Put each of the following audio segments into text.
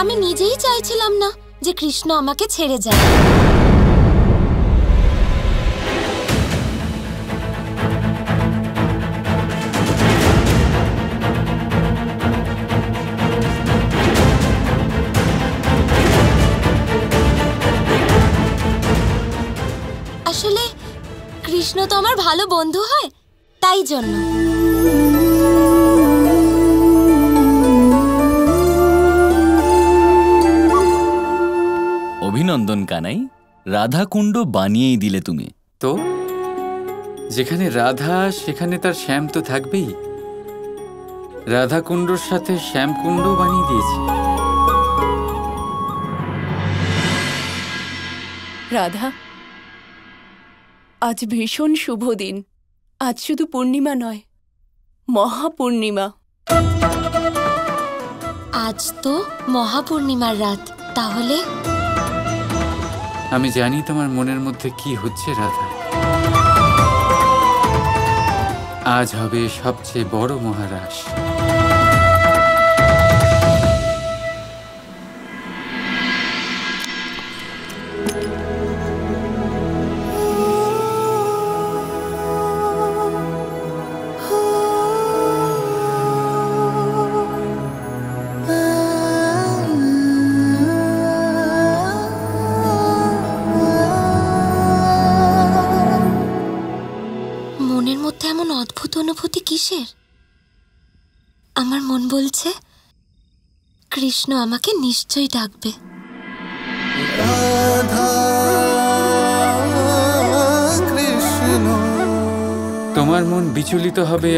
আমি নিজেই চাইছিলাম না যে কৃষ্ণ আমাকে ছেড়ে যায়। আসলে কৃষ্ণ তো আমার ভালো বন্ধু হয়, তাই জন্য। অভিনন্দন কানাই, রাধা কুণ্ড বানিয়েই দিলে তুমি। তো যেখানে রাধা সেখানে তার শ্যাম তো থাকবেই। রাধা কুণ্ডর সাথে শ্যাম কুণ্ড বানিয়ে দিয়েছি। রাধা, আজ ভীষণ শুভ দিন। আজ শুধু পূর্ণিমা নয়, মহাপূর্ণিমা। আজ তো মহাপূর্ণিমার রাত। তাহলে আমি জানি তোমার মনের মধ্যে কি হচ্ছে রাধা। আজ হবে সবচেয়ে বড় মহারাস। মনের মধ্যে এমন অদ্ভুত অনুভূতি কিসের? আমার মন বলছে কৃষ্ণ আমাকে নিশ্চয়ই ডাকবে। তোমার মন বিচলিত হবে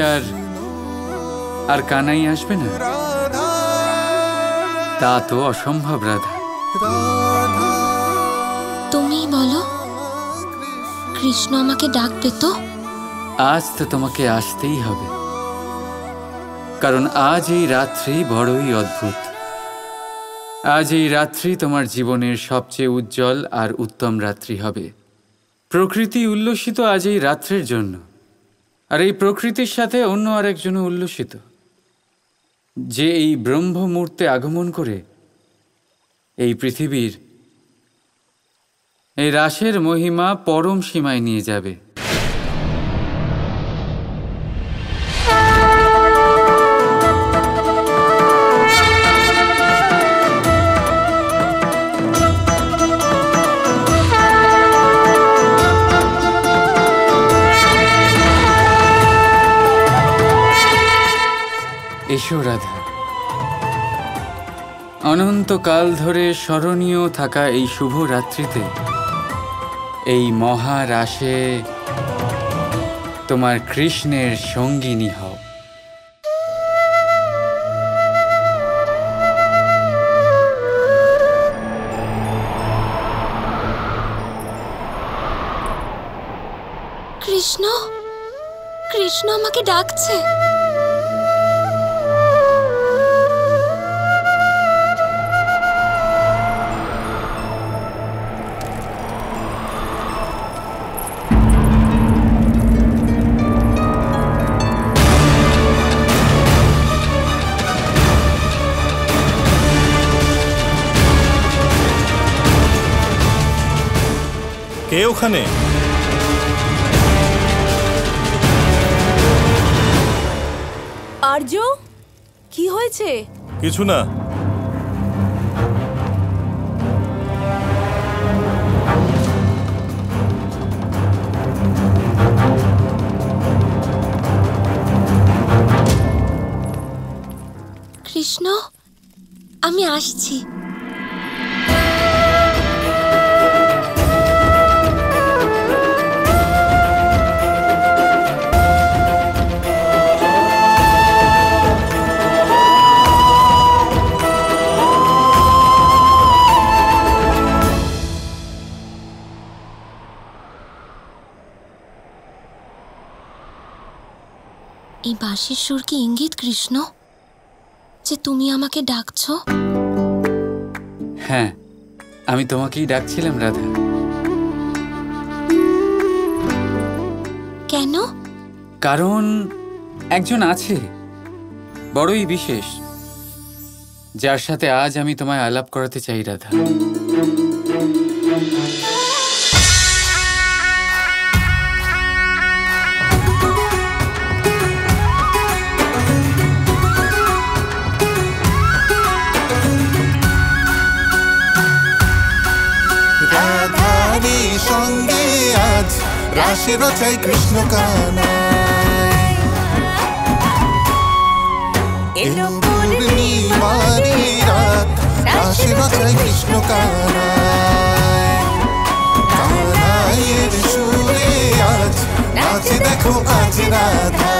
আর কানাই আসবে না, তা তো অসম্ভব রাধা। তুমি বলো, কৃষ্ণ আমাকে ডাকবে তো? আজ তো তোমাকে আসতেই হবে, কারণ আজ এই রাত্রি বড়ই অদ্ভুত। আজ এই রাত্রি তোমার জীবনের সবচেয়ে উজ্জ্বল আর উত্তম রাত্রি হবে। প্রকৃতি উল্লসিত আজ এই রাত্রের জন্য, আর এই প্রকৃতির সাথে অন্য আরেকজনও উল্লসিত, যে এই ব্রহ্ম মুহূর্তে আগমন করে এই পৃথিবীর এই রাসের মহিমা পরম সীমায় নিয়ে যাবে। এসো রাধা, অনন্তকাল ধরে স্মরণীয় থাকা এই শুভ রাত্রিতে, এই মহারাসে তোমার কৃষ্ণের সঙ্গিনী হও। কৃষ্ণ, কৃষ্ণ আমাকে ডাকছে। কে ওখানে? আর্য, কি হয়েছে? কিছু না। কৃষ্ণ, আমি আসছি। এই বাঁশির সুর কি ইঙ্গিত কৃষ্ণ যে তুমি আমাকে ডাকছো? হ্যাঁ, আমি তোমাকেই ডাকছিলাম রাধা। কেন? কারণ একজন আছে, বড়ই বিশেষ, যার সাথে আজ আমি তোমায় আলাপ করাতে চাই রাধা। রাধারি সঙ্গে আজ রাশি রচাই কৃষ্ণ কানায়, এলো পূর্ণিমারি রাত রাশি রচাই কৃষ্ণ কানায়। কানাইয়ের সুরে আজ নাচে দেখো আজ রাধা।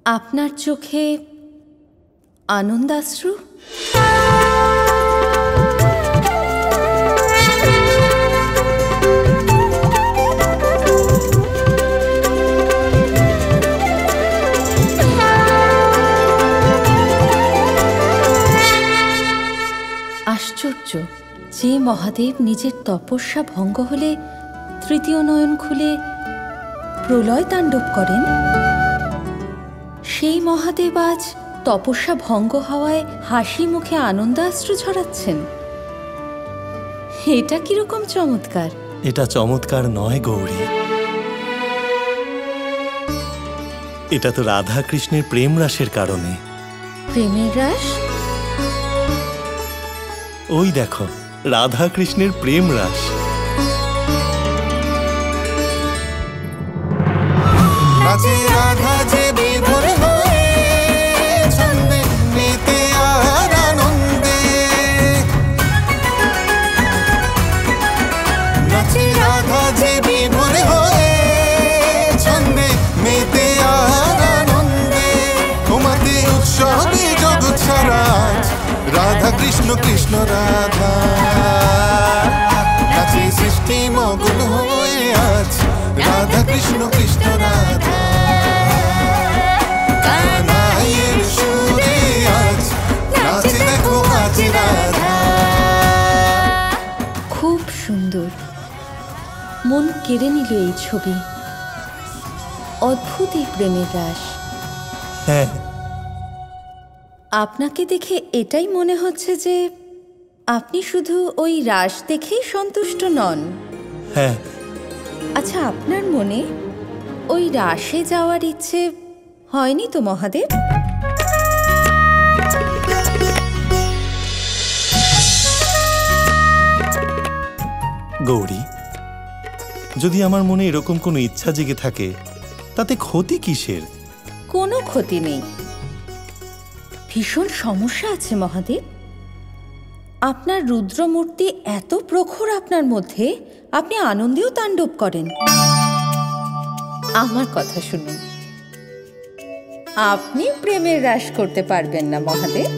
আপনার চোখে আনন্দাশ্রু? আশ্চর্য, যে মহাদেব নিজের তপস্যা ভঙ্গ হলে তৃতীয় নয়ন খুলে প্রলয় তাণ্ডব করেন, সেই মহাদেব আজ তপস্যা ভঙ্গ হওয়ায় হাসি মুখে আনন্দাশ্রু ঝরাচ্ছেন। এটা কিরকম চমৎকার! এটা চমৎকার নয় গৌরী, এটা তো রাধা কৃষ্ণের প্রেম রাসের কারণে। প্রেমের রাস? ওই দেখো, রাধা কৃষ্ণের প্রেম রাস। নাচে রাধা যে বিভোর হয়ে ছন্দে মেতে আর আনন্দে। নাচে রাধা যে বিভোর হয়ে ছন্দে মেতে আর আনন্দে। ঘুমাতে উৎসবে জগৎ সারা রাধা কৃষ্ণ কৃষ্ণ রাধা। নাচে সৃষ্টি মগ্ন হয়ে আজ রাধা কৃষ্ণ কৃষ্ণ রাধা। কানাইয়ের সুরে আজ নাচে দেখো আজ রাধা। খুব সুন্দর, মন কেড়ে নিল এই ছবি। অদ্ভুত এই প্রেমের রাস। হ্যাঁ, আপনাকে দেখে এটাই মনে হচ্ছে যে আপনি শুধু ওই রাস দেখেই সন্তুষ্ট নন। হ্যাঁ, আচ্ছা, আপনার মনে ওই রাসে যাওয়ার ইচ্ছে হয়নি তো মহাদেব? গৌরী, যদি আমার মনে এরকম কোনো ইচ্ছা জেগে থাকে তাতে ক্ষতি কিসের? কোনো ক্ষতি নেই, ভীষণ সমস্যা আছে মহাদেব। আপনার রুদ্রমূর্তি এত প্রখর আপনার মধ্যে, আপনি আনন্দেও তাণ্ডব করেন। আমার কথা শুনুন, আপনি প্রেমের রাস করতে পারবেন না মহাদেব।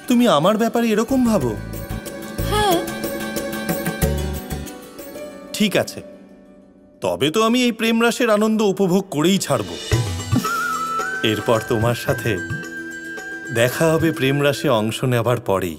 তুমি আমার ব্যাপারে এরকম ভাবো? হ্যাঁ। ঠিক আছে, তবে তো আমি এই প্রেম রাসের আনন্দ উপভোগ করেই ছাড়ব। এরপর তোমার সাথে দেখা হবে প্রেম রাসে অংশ নেবার পরেই।